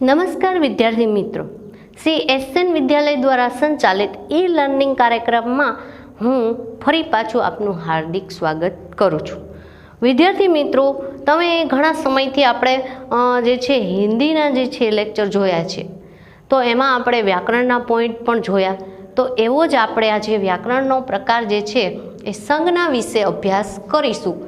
નમસ્કાર વિદ્યાર્થી મિત્રો, શ્રી એસએન વિદ્યાલય દ્વારા સંચાલિત ઈ લર્નિંગ કાર્યક્રમમાં હું ફરી પાછું આપનું હાર્દિક સ્વાગત કરું છું. વિદ્યાર્થી મિત્રો, તમે ઘણા સમયથી આપણે જે છે હિન્દીના જે છે લેક્ચર જોયા છે, તો એમાં આપણે વ્યાકરણના પોઈન્ટ પણ જોયા. તો એવો જ આપણે આજે વ્યાકરણનો પ્રકાર જે છે એ સંજ્ઞા વિશે અભ્યાસ કરીશું.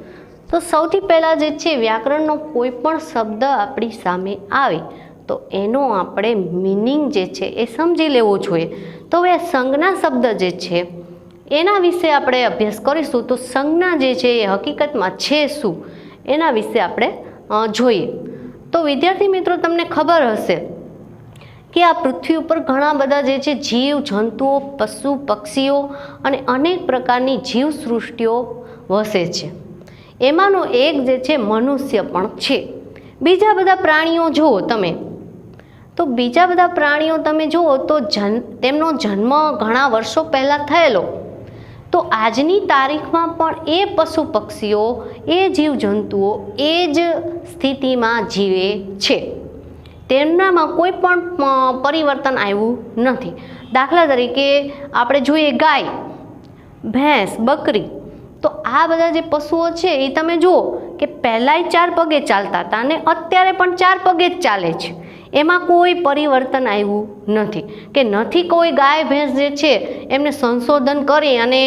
તો સૌથી પહેલાં જે છે વ્યાકરણનો કોઈ પણ શબ્દ આપણી સામે આવે તો એનો આપણે મિનિંગ જે છે એ સમજી લેવો જોઈએ. તો હવે સંજ્ઞા શબ્દ જે છે એના વિશે આપણે અભ્યાસ કરીશું. તો સંજ્ઞા જે છે એ હકીકતમાં છે શું એના વિશે આપણે જોઈએ. તો વિદ્યાર્થી મિત્રો, તમને ખબર હશે કે આ પૃથ્વી ઉપર ઘણા બધા જે છે જીવ જંતુઓ, પશુ પક્ષીઓ અને અનેક પ્રકારની જીવસૃષ્ટિઓ વસે છે. એમાંનો એક જે છે મનુષ્ય પણ છે. બીજા બધા પ્રાણીઓ જુઓ તમે, તો બીજા બધા પ્રાણીઓ તમે જુઓ તો તેમનો જન્મ ઘણા વર્ષો પહેલાં થયેલો, તો આજની તારીખમાં પણ એ પશુ પક્ષીઓ, એ જીવજંતુઓ એ જ સ્થિતિમાં જીવે છે. તેમનામાં કોઈ પણ પરિવર્તન આવ્યું નથી. દાખલા તરીકે આપણે જોઈએ ગાય, ભેંસ, બકરી, તો આ બધા જે પશુઓ છે એ તમે જુઓ કે પહેલાંય 4 પગે ચાલતા હતા અને અત્યારે પણ 4 પગે જ ચાલે છે. એમાં કોઈ પરિવર્તન આવ્યું નથી કે નથી કોઈ ગાય ભેંસ જે છે એમને સંશોધન કરી અને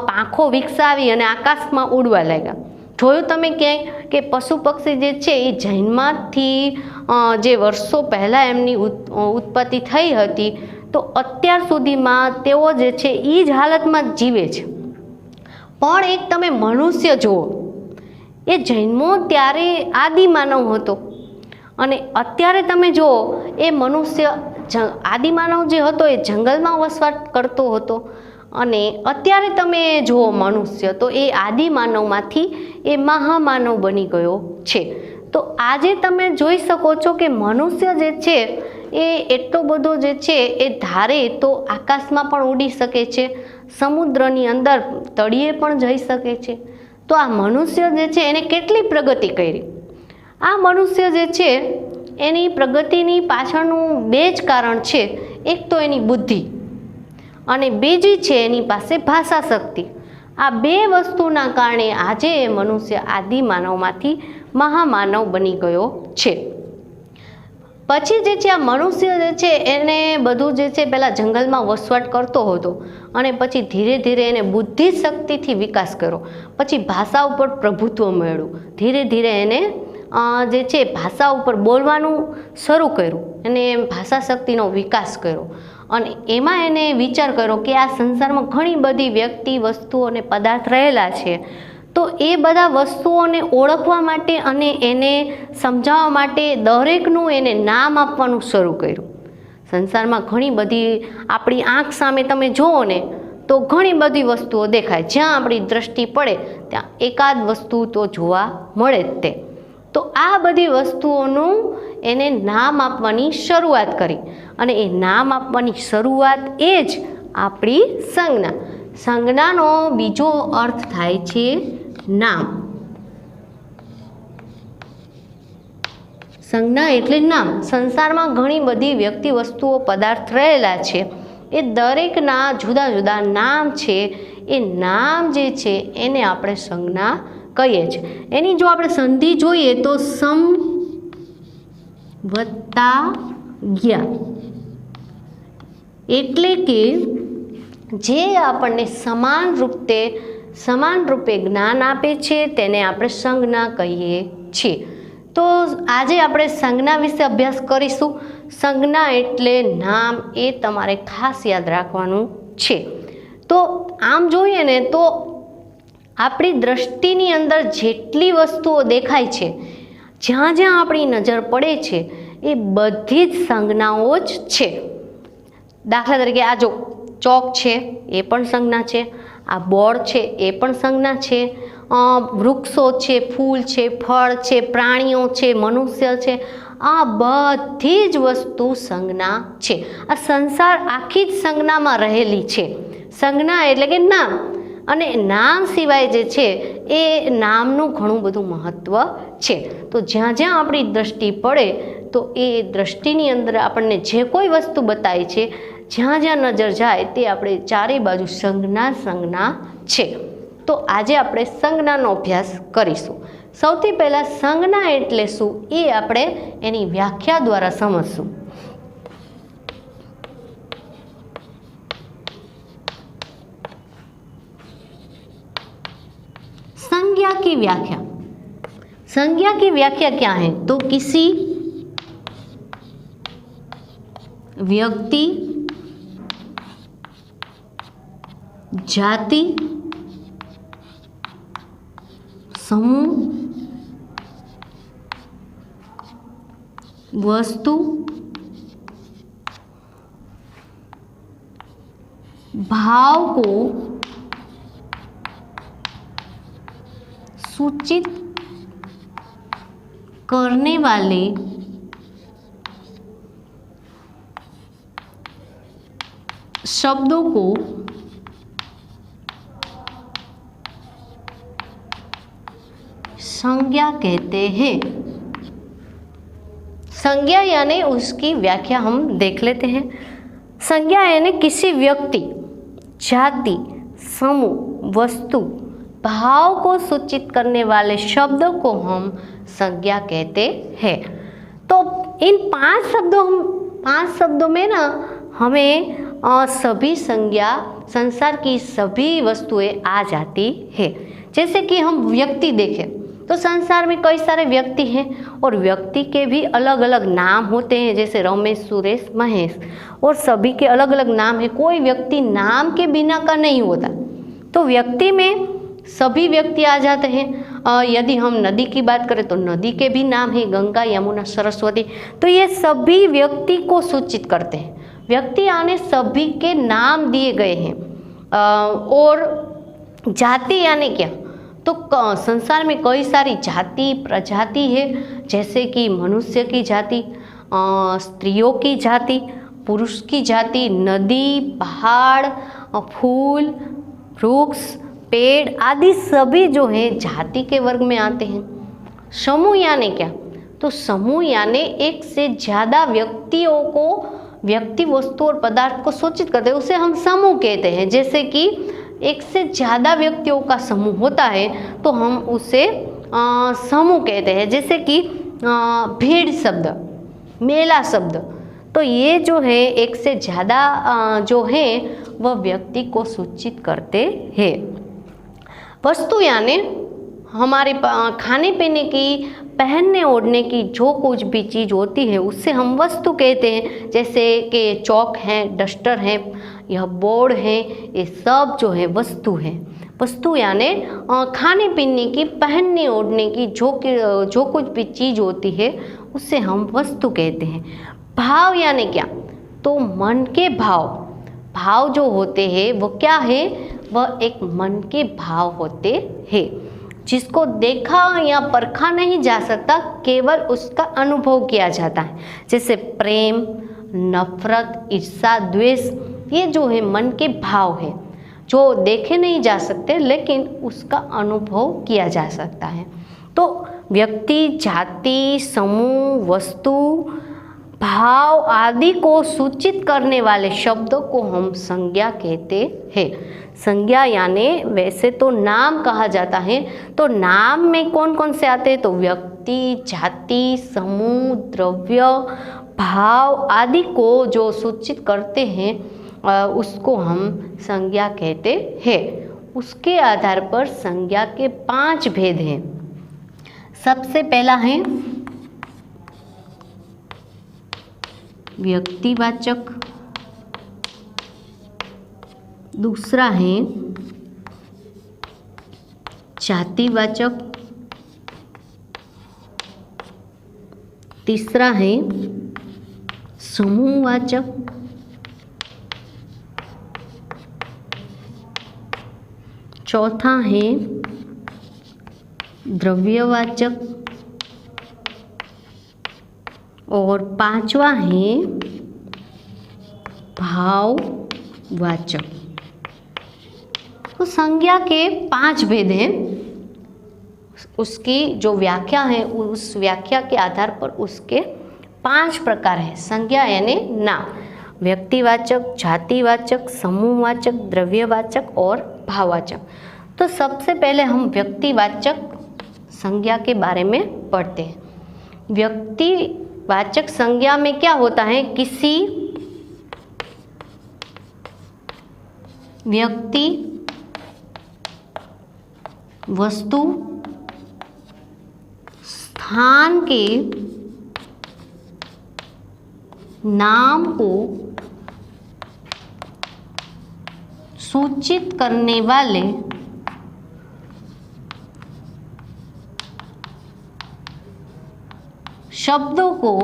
પાંખો વિકસાવી અને આકાશમાં ઉડવા લાગ્યા. જોયું તમે ક્યાંય કે પશુ પક્ષી જે છે એ જન્મથી જે વર્ષો પહેલાં એમની ઉત્પત્તિ થઈ હતી, તો અત્યાર સુધીમાં તેઓ જે છે એ જ હાલતમાં જ જીવે છે. પણ એક તમે મનુષ્ય જુઓ, એ જન્મો ત્યારે આદિમાનવ હતો અને અત્યારે તમે જુઓ એ મનુષ્ય, આદિમાનવ જે હતો એ જંગલમાં વસવાટ કરતો હતો અને અત્યારે તમે જુઓ મનુષ્ય, તો એ આદિમાનવમાંથી એ મહામાનવ બની ગયો છે. તો આજે તમે જોઈ શકો છો કે મનુષ્ય જે છે એ એટલો બધો જે છે એ ધારે તો આકાશમાં પણ ઉડી શકે છે, સમુદ્રની અંદર તળિયે પણ જઈ શકે છે. તો આ મનુષ્ય જે છે એને કેટલી પ્રગતિ કરી. આ મનુષ્ય જે છે એની પ્રગતિની પાછળનું બે જ કારણ છે. એક તો એની બુદ્ધિ અને બીજી છે એની પાસે ભાષા શક્તિ. આ બે વસ્તુના કારણે આજે એ મનુષ્ય આદિમાનવમાંથી મહામાનવ બની ગયો છે. પછી જે છે આ મનુષ્ય જે છે એને બધું જે છે પહેલાં જંગલમાં વસવાટ કરતો હતો અને પછી ધીરે ધીરે એને બુદ્ધિ શક્તિથી વિકાસ કર્યો. પછી ભાષા ઉપર પ્રભુત્વ મેળવ્યું. ધીરે ધીરે એને જે છે ભાષા ઉપર બોલવાનું શરૂ કર્યું અને ભાષા શક્તિનો વિકાસ કર્યો અને એમાં એને વિચાર કર્યો કે આ સંસારમાં ઘણી બધી વ્યક્તિ, વસ્તુઓ અને પદાર્થ રહેલા છે, તો એ બધા વસ્તુઓને ઓળખવા માટે અને એને સમજાવવા માટે દરેકનું એને નામ આપવાનું શરૂ કર્યું. સંસારમાં ઘણી બધી આપણી આંખ સામે તમે જુઓ ને તો ઘણી બધી વસ્તુઓ દેખાય. જ્યાં આપણી દ્રષ્ટિ પડે ત્યાં એકાદ વસ્તુ તો જોવા મળે જ તે. તો આ બધી વસ્તુઓનું એને નામ આપવાની શરૂઆત કરી અને એ નામ આપવાની શરૂઆત એ જ આપણી સંજ્ઞા. સંજ્ઞાનો બીજો અર્થ થાય છે નામ. સંજ્ઞા એટલે નામ. સંસારમાં ઘણી બધી વ્યક્તિ, વસ્તુઓ, પદાર્થ રહેલા છે, એ દરેકના જુદા જુદા નામ છે. એ નામ જે છે એને આપણે સંજ્ઞા કહીએ છીએ. એની જો આપણે સંધિ જોઈએ તો સમ વત્તા જ્ઞા, એટલે કે જે આપણને સમાન રૂપે જ્ઞાન આપે છે તેને આપણે સંજ્ઞા કહીએ છીએ. તો આજે આપણે સંજ્ઞા વિશે અભ્યાસ કરીશું. સંજ્ઞા એટલે નામ, એ તમારે ખાસ યાદ રાખવાનું છે. તો આમ જોઈએ ને તો આપણી દ્રષ્ટિની અંદર જેટલી વસ્તુઓ દેખાય છે, જ્યાં જ્યાં આપણી નજર પડે છે, એ બધી જ સંજ્ઞાઓ જ છે. દાખલા તરીકે આ જો ચોક છે એ પણ સંજ્ઞા છે, આ બોર્ડ છે એ પણ સંજ્ઞા છે, વૃક્ષો છે, ફૂલ છે, ફળ છે, પ્રાણીઓ છે, મનુષ્ય છે, આ બધી જ વસ્તુ સંજ્ઞા છે. આ સંસાર આખી જ સંજ્ઞામાં રહેલી છે. સંજ્ઞા એટલે કે નામ, અને નામ સિવાય જે છે એ નામનું ઘણું બધું મહત્ત્વ છે. તો જ્યાં જ્યાં આપણી દ્રષ્ટિ પડે તો એ દ્રષ્ટિની અંદર આપણને જે કોઈ વસ્તુ બતાવી છે, જ્યાં જ્યાં નજર જાય તે આપણે ચારે બાજુ સંજ્ઞા છે. તો આજે આપણે સંજ્ઞાનો અભ્યાસ કરીશું. સૌથી પહેલાં સંજ્ઞા એટલે શું એ આપણે એની વ્યાખ્યા દ્વારા સમજશું. संज्ञा की व्याख्या. संज्ञा की व्याख्या क्या है? तो किसी व्यक्ति, जाति, समूह, वस्तु, भाव को सूचित करने वाले शब्दों को संज्ञा कहते हैं. संज्ञा यानी उसकी व्याख्या हम देख लेते हैं. संज्ञा यानी किसी व्यक्ति, जाति, समूह, वस्तु, भाव को सूचित करने वाले शब्दों को हम संज्ञा कहते हैं. तो इन 5 शब्दों में ना हमें सभी संज्ञा, संसार की सभी वस्तुएं आ जाती है. जैसे कि हम व्यक्ति देखें तो संसार में कई सारे व्यक्ति हैं और व्यक्ति के भी अलग अलग नाम होते हैं, जैसे रमेश, सुरेश, महेश, और सभी के अलग अलग नाम है. कोई व्यक्ति नाम के बिना का नहीं होता. तो व्यक्ति में सभी व्यक्ति आ जाते हैं. यदि हम नदी की बात करें तो नदी के भी नाम है, गंगा, यमुना, सरस्वती. तो ये सभी व्यक्ति को सूचित करते हैं. व्यक्ति आने सभी के नाम दिए गए हैं. और जाति यानी क्या? तो संसार में कई सारी जाति, प्रजाति है, जैसे कि मनुष्य की जाति, स्त्रियों की जाति, पुरुष की जाति, नदी, पहाड़, फूल, वृक्ष, पेड़ आदि सभी जो है जाति के वर्ग में आते हैं. समूह यानी क्या? तो समूह यानी एक से ज़्यादा व्यक्तियों को, व्यक्ति, वस्तु और पदार्थ को सूचित करते हैं, उसे हम समूह कहते हैं. जैसे कि एक से ज़्यादा व्यक्तियों का समूह होता है तो हम उसे समूह कहते हैं. जैसे कि भीड़ शब्द, मेला शब्द, तो ये जो है एक से ज़्यादा जो है वह व्यक्ति को सूचित करते हैं. वस्तु यानी हमारे खाने पीने की, पहनने ओढ़ने की जो कुछ भी चीज़ होती है उससे हम वस्तु कहते हैं. जैसे कि चौक हैं, डस्टर हैं, यह बोर्ड है, ये सब जो है वस्तु है. वस्तु यानी खाने पीने की, पहनने ओढ़ने की जो कुछ भी चीज़ होती है उससे हम वस्तु कहते हैं. भाव यानी क्या? तो मन के भाव. भाव जो होते हैं वो क्या है? वह एक मन के भाव होते हैं, जिसको देखा या परखा नहीं जा सकता, केवल उसका अनुभव किया जाता है. जैसे प्रेम, नफरत, ईर्ष्या, द्वेष, ये जो है मन के भाव है, जो देखे नहीं जा सकते लेकिन उसका अनुभव किया जा सकता है. तो व्यक्ति, जाति, समूह, वस्तु, भाव आदि को सूचित करने वाले शब्दों को हम संज्ञा कहते हैं. संज्ञा यानी वैसे तो नाम कहा जाता है. तो नाम में कौन कौन से आते हैं? तो व्यक्ति, जाति, समूह, द्रव्य, भाव आदि को जो सूचित करते हैं उसको हम संज्ञा कहते हैं. उसके आधार पर संज्ञा के 5 भेद हैं. सबसे पहला है व्यक्तिवाचक, दूसरा है जातिवाचक, तीसरा है समूहवाचक, चौथा है द्रव्यवाचक और 5वां है भाववाचक. तो संज्ञा के 5 भेद हैं. उसकी जो व्याख्या है उस व्याख्या के आधार पर उसके 5 प्रकार है संज्ञा यानी नाम, व्यक्तिवाचक, जातिवाचक, समूहवाचक, द्रव्यवाचक और भाववाचक। तो सबसे पहले हम व्यक्तिवाचक संज्ञा के बारे में पढ़ते हैं। व्यक्तिवाचक संज्ञा में क्या होता है, किसी व्यक्ति, वस्तु, स्थान के नाम को सूचित करने वाले शब्दों को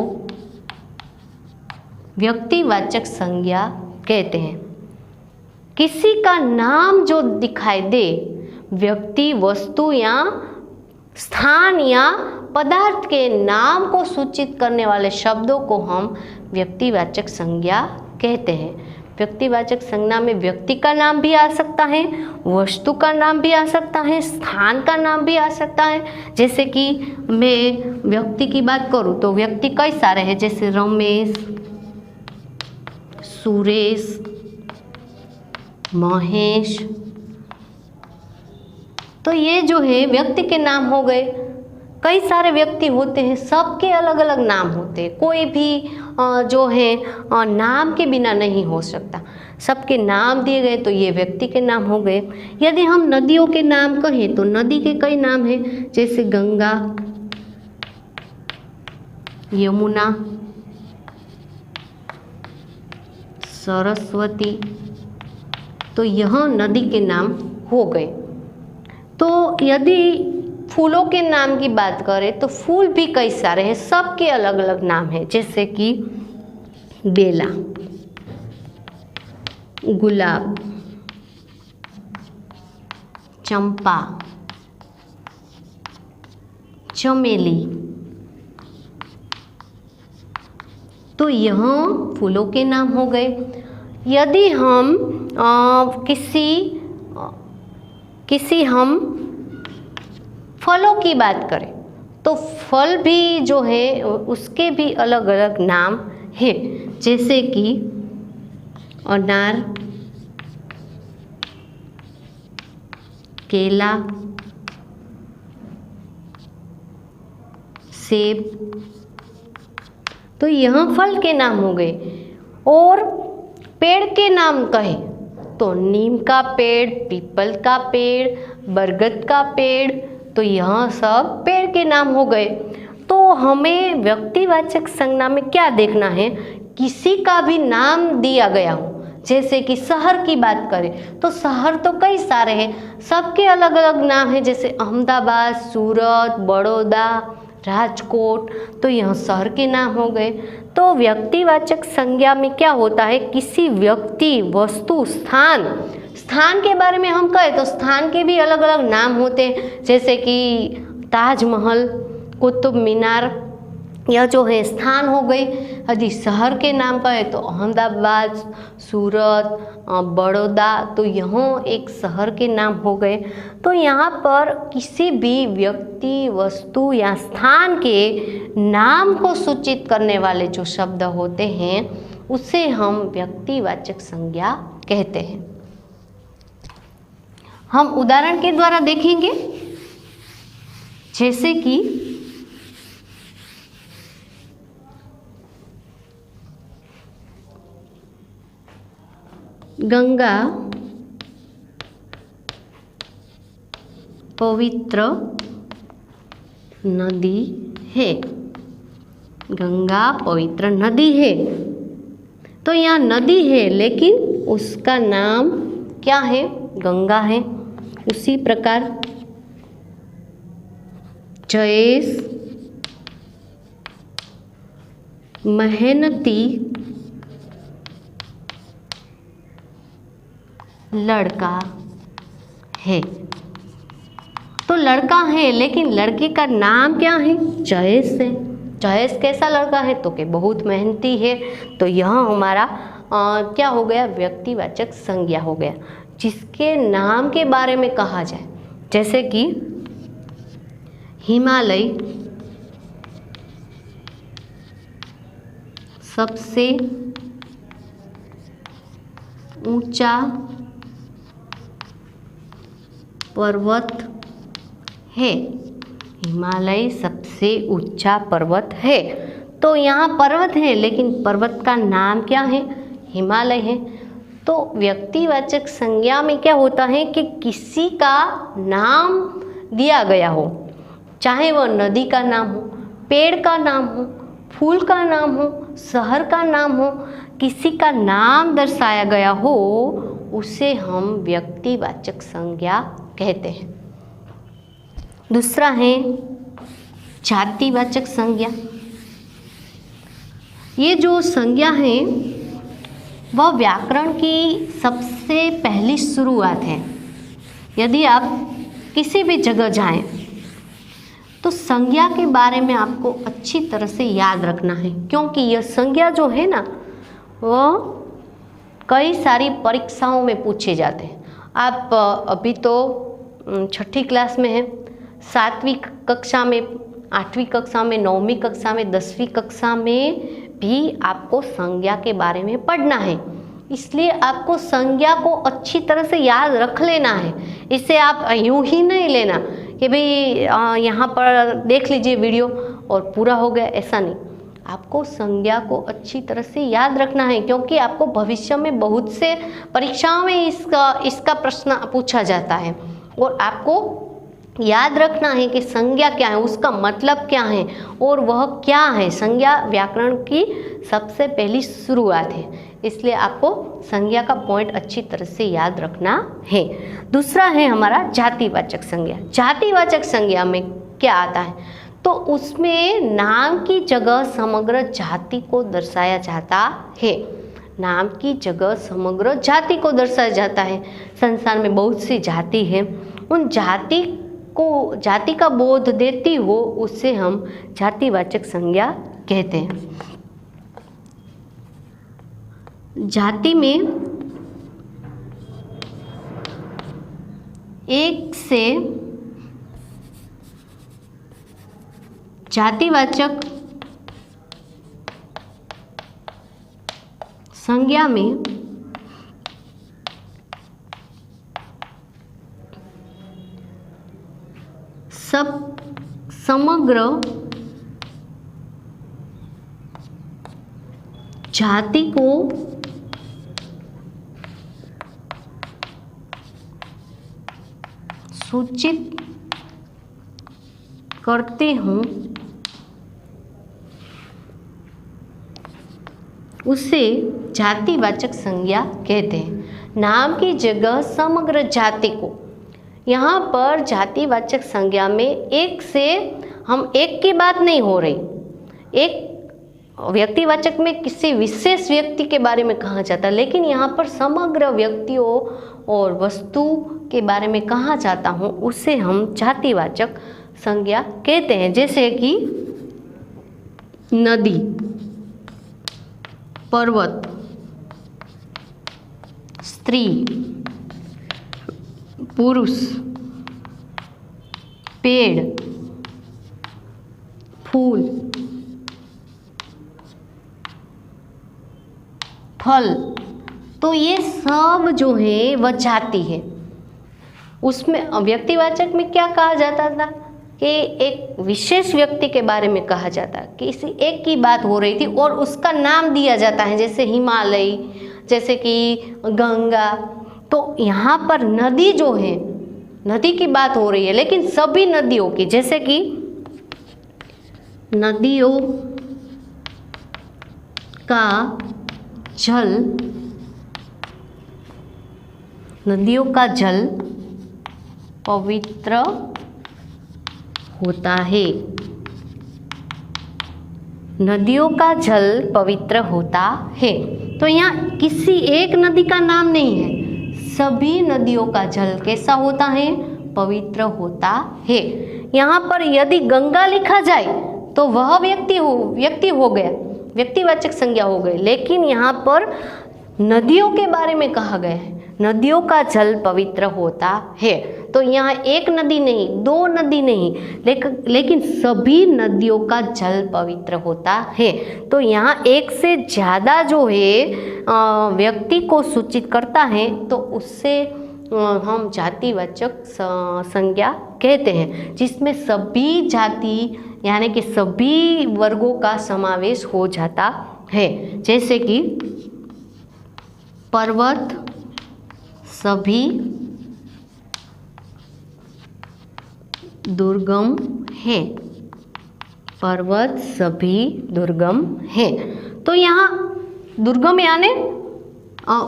व्यक्तिवाचक संज्ञा कहते हैं। किसी का नाम जो दिखाई दे, व्यक्ति, वस्तु या स्थान या पदार्थ के नाम को सूचित करने वाले शब्दों को हम व्यक्तिवाचक संज्ञा कहते हैं। व्यक्तिवाचक संज्ञा में व्यक्ति का नाम भी आ सकता है, वस्तु का नाम भी आ सकता है, स्थान का नाम भी आ सकता है। जैसे कि मैं व्यक्ति की बात करूं तो व्यक्ति कई सारे हैं, जैसे रमेश, सुरेश, महेश। तो ये जो है व्यक्ति के नाम हो गए। कई सारे व्यक्ति होते हैं, सबके अलग अलग नाम होते हैं। कोई भी जो है नाम के बिना नहीं हो सकता, सबके नाम दिए गए, तो ये व्यक्ति के नाम हो गए। यदि हम नदियों के नाम कहें तो नदी के कई नाम हैं, जैसे गंगा, यमुना, सरस्वती। तो यह नदी के नाम हो गए। तो यदि फूलों के नाम की बात करें तो फूल भी कई सारे हैं, सबके अलग अलग नाम हैं, जैसे कि बेला, गुलाब, चंपा, चमेली। तो यह फूलों के नाम हो गए। यदि हम किसी हम फलों की बात करें तो फल भी जो है उसके भी अलग अलग नाम हैं, जैसे कि अनार, केला, सेब। तो यह फल के नाम हो गए। और पेड़ के नाम कहें तो नीम का पेड़, पीपल का पेड़, बरगद का पेड़। तो यह सब पेड़ के नाम हो गए। तो हमें व्यक्तिवाचक संज्ञा में क्या देखना है, किसी का भी नाम दिया गया हो। जैसे कि शहर की बात करें तो शहर तो कई सारे हैं, सबके अलग अलग नाम हैं, जैसे अहमदाबाद, सूरत, बड़ौदा, राजकोट। तो यह शहर के नाम हो गए। तो व्यक्तिवाचक संज्ञा में क्या होता है, किसी व्यक्ति, वस्तु, स्थान के बारे में हम कहें तो स्थान के भी अलग अलग नाम होते हैं, जैसे कि ताजमहल, कुतुब मीनार। यह जो है स्थान हो गई। यदि शहर के नाम कहें तो अहमदाबाद, सूरत, बड़ौदा। तो यह एक शहर के नाम हो गए। तो यहाँ पर किसी भी व्यक्ति, वस्तु या स्थान के नाम को सूचित करने वाले जो शब्द होते हैं उसे हम व्यक्तिवाचक संज्ञा कहते हैं। हम उदाहरण के द्वारा देखेंगे, जैसे कि गंगा पवित्र नदी है। गंगा पवित्र नदी है। तो यहाँ नदी है लेकिन उसका नाम क्या है, गंगा है। उसी प्रकार जयेश मेहनती लड़का है। तो लड़का है लेकिन लड़के का नाम क्या है, जयेश है। जयेश कैसा लड़का है, तो कि बहुत मेहनती है। तो यह हमारा क्या हो गया, व्यक्तिवाचक संज्ञा हो गया, जिसके नाम के बारे में कहा जाए। जैसे कि हिमालय सबसे ऊंचा पर्वत है। हिमालय सबसे ऊंचा पर्वत है। तो यहाँ पर्वत है, लेकिन पर्वत का नाम क्या है? हिमालय है। तो व्यक्तिवाचक संज्ञा में क्या होता है कि किसी का नाम दिया गया हो, चाहे वह नदी का नाम हो, पेड़ का नाम हो, फूल का नाम हो, शहर का नाम हो, किसी का नाम दर्शाया गया हो, उसे हम व्यक्तिवाचक संज्ञा कहते हैं। दूसरा है जातिवाचक संज्ञा। ये जो संज्ञा है वह व्याकरण की सबसे पहली शुरुआत है। यदि आप किसी भी जगह जाएं तो संज्ञा के बारे में आपको अच्छी तरह से याद रखना है, क्योंकि यह संज्ञा जो है ना वह कई सारी परीक्षाओं में पूछे जाते हैं। आप अभी तो 6ठी क्लास में हैं, 7वीं कक्षा में, 8वीं कक्षा में, 9वीं कक्षा में, 10वीं कक्षा में भी आपको संज्ञा के बारे में पढ़ना है। इसलिए आपको संज्ञा को अच्छी तरह से याद रख लेना है। इसे आप यूं ही नहीं लेना कि भाई यहाँ पर देख लीजिए वीडियो और पूरा हो गया, ऐसा नहीं। आपको संज्ञा को अच्छी तरह से याद रखना है, क्योंकि आपको भविष्य में बहुत से परीक्षाओं में इसका प्रश्न पूछा जाता है और आपको याद रखना है कि संज्ञा क्या है, उसका मतलब क्या है और वह क्या है। संज्ञा व्याकरण की सबसे पहली शुरुआत है, इसलिए आपको संज्ञा का पॉइंट अच्छी तरह से याद रखना है। दूसरा है हमारा जातिवाचक संज्ञा। जातिवाचक संज्ञा में क्या आता है? तो उसमें नाम की जगह समग्र जाति को दर्शाया जाता है। नाम की जगह समग्र जाति को दर्शाया जाता है। संसार में बहुत सी जाति है, उन जाति का बोध देती हो उससे हम जातिवाचक संज्ञा कहते हैं। जाति में एक से जातिवाचक संज्ञा में समग्र जाति को सूचित करते हूँ उसे जातिवाचक संज्ञा कहते हैं। नाम की जगह समग्र जाति को, यहाँ पर जातिवाचक संज्ञा में एक से हम एक की बात नहीं हो रही। एक व्यक्तिवाचक में किसी विशेष व्यक्ति के बारे में कहा जाता है, लेकिन यहाँ पर समग्र व्यक्तियों और वस्तु के बारे में कहा जाता हूँ उसे हम जातिवाचक संज्ञा कहते हैं। जैसे कि नदी, पर्वत, स्त्री, पुरुष, पेड़, फूल, फल, तो ये सब जो है वह जाति है। उसमें व्यक्तिवाचक में क्या कहा जाता था कि एक विशेष व्यक्ति के बारे में कहा जाता, किसी एक की बात हो रही थी और उसका नाम दिया जाता है, जैसे हिमालय, जैसे कि गंगा। तो यहाँ पर नदी जो है, नदी की बात हो रही है, लेकिन सभी नदियों की, जैसे कि नदियों का जल, नदियों का जल पवित्र होता है। नदियों का जल पवित्र होता है। तो यहाँ किसी एक नदी का नाम नहीं है, सभी नदियों का जल कैसा होता है? पवित्र होता है। यहाँ पर यदि गंगा लिखा जाए तो वह व्यक्ति हो गया, व्यक्तिवाचक संज्ञा हो गई, लेकिन यहाँ पर नदियों के बारे में कहा गया है, नदियों का जल पवित्र होता है। तो यहाँ एक नदी नहीं, दो नदी नहीं, लेकिन सभी नदियों का जल पवित्र होता है। तो यहाँ एक से ज़्यादा जो है व्यक्ति को सूचित करता है, तो उससे हम जातिवाचक संज्ञा कहते हैं, जिसमें सभी जाति यानी कि सभी वर्गों का समावेश हो जाता है। जैसे कि पर्वत सभी दुर्गम है, पर्वत सभी दुर्गम है। तो यहाँ दुर्गम यानी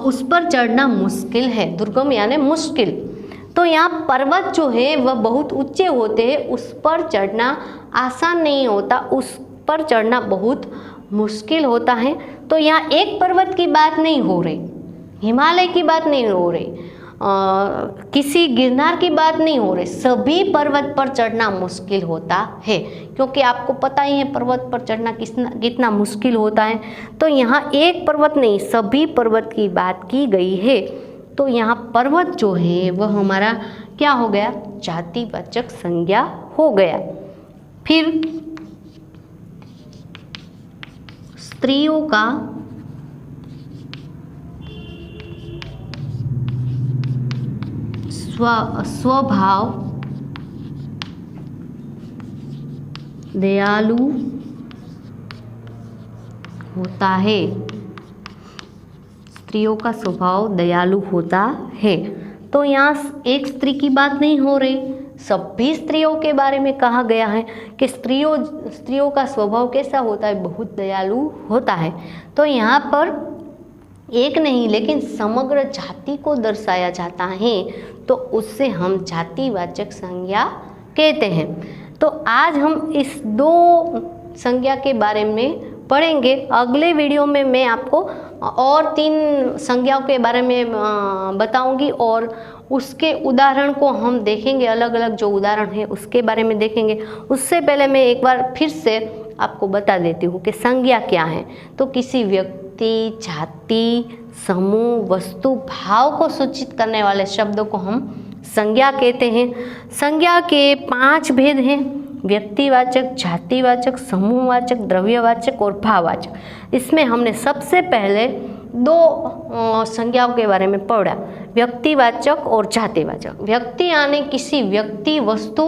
उस पर चढ़ना मुश्किल है, दुर्गम यानी मुश्किल। तो यहाँ पर्वत जो है वह बहुत ऊंचे होते हैं, उस पर चढ़ना आसान नहीं होता, उस पर चढ़ना बहुत मुश्किल होता है। तो यहाँ एक पर्वत की बात नहीं हो रही, हिमालय की बात नहीं हो रही, किसी गिरनार की बात नहीं हो रही, सभी पर्वत पर चढ़ना मुश्किल होता है, क्योंकि आपको पता ही है पर्वत पर चढ़ना कितना मुश्किल होता है। तो यहाँ एक पर्वत नहीं, सभी पर्वत की बात की गई है। तो यहाँ पर्वत जो है वह हमारा क्या हो गया, जातिवाचक संज्ञा हो गया। फिर स्त्रियों का स्वभाव दयालु होता है, स्त्रियों का स्वभाव दयालु होता है। तो यहाँ एक स्त्री की बात नहीं हो रही, सभी स्त्रियों के बारे में कहा गया है कि स्त्रियों का स्वभाव कैसा होता है, बहुत दयालु होता है। तो यहाँ पर एक नहीं लेकिन समग्र जाति को दर्शाया जाता है, तो उससे हम जातिवाचक संज्ञा कहते हैं। तो आज हम इस दो संज्ञा के बारे में पढ़ेंगे। अगले वीडियो में मैं आपको और 3 संज्ञाओं के बारे में बताऊंगी और उसके उदाहरण को हम देखेंगे, अलग अलग जो उदाहरण है उसके बारे में देखेंगे। उससे पहले मैं एक बार फिर से आपको बता देती हूँ कि संज्ञा क्या है। तो किसी व्यक्ति, जाति, समूह, वस्तु, भाव को सूचित करने वाले शब्दों को हम संज्ञा कहते हैं। संज्ञा के 5 भेद हैं, व्यक्तिवाचक, जातिवाचक, समूहवाचक, द्रव्यवाचक और भाववाचक। इसमें हमने सबसे पहले 2 संज्ञाओं के बारे में पढ़ा, व्यक्तिवाचक और जातिवाचक। व्यक्ति यानी किसी व्यक्ति, वस्तु,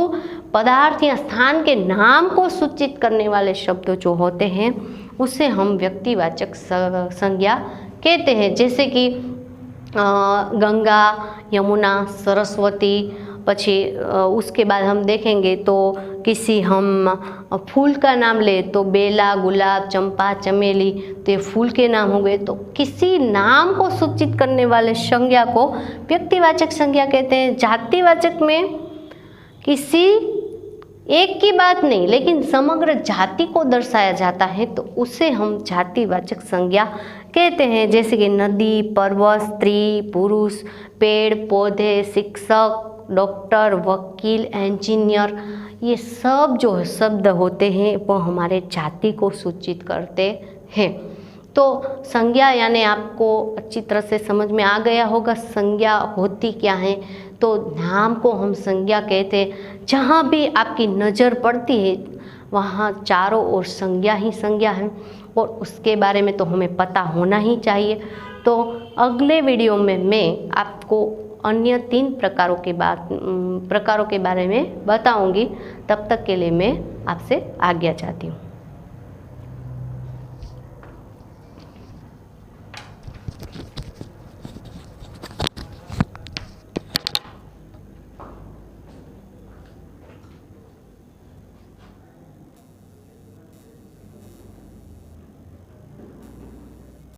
पदार्थ या स्थान के नाम को सूचित करने वाले शब्द जो होते हैं उसे हम व्यक्तिवाचक संज्ञा कहते हैं। जैसे कि गंगा, यमुना, सरस्वती। પછી उसके बाद हम देखेंगे तो किसी हम फूल का नाम ले तो बेला, गुलाब, चंपा, चमेली, तो ये फूल के नाम हो गए। तो किसी नाम को सूचित करने वाले संज्ञा को व्यक्तिवाचक संज्ञा कहते हैं। जातिवाचक में किसी एक की बात नहीं लेकिन समग्र जाति को दर्शाया जाता है, तो उसे हम जातिवाचक संज्ञा कहते हैं। जैसे कि नदी, पर्वत, स्त्री, पुरुष, पेड़ पौधे, शिक्षक, डॉक्टर, वकील, इंजीनियर, ये सब जो शब्द होते हैं वो हमारे जाति को सूचित करते हैं। तो संज्ञा यानी आपको अच्छी तरह से समझ में आ गया होगा संज्ञा होती क्या है। तो नाम को हम संज्ञा कहते हैं। जहाँ भी आपकी नज़र पड़ती है वहाँ चारों ओर संज्ञा ही संज्ञा है और उसके बारे में तो हमें पता होना ही चाहिए। तो अगले वीडियो में मैं आपको अन्य 3 प्रकारों के बारे में बताऊंगी। तब तक के लिए मैं आपसे आज्ञा चाहती हूँ।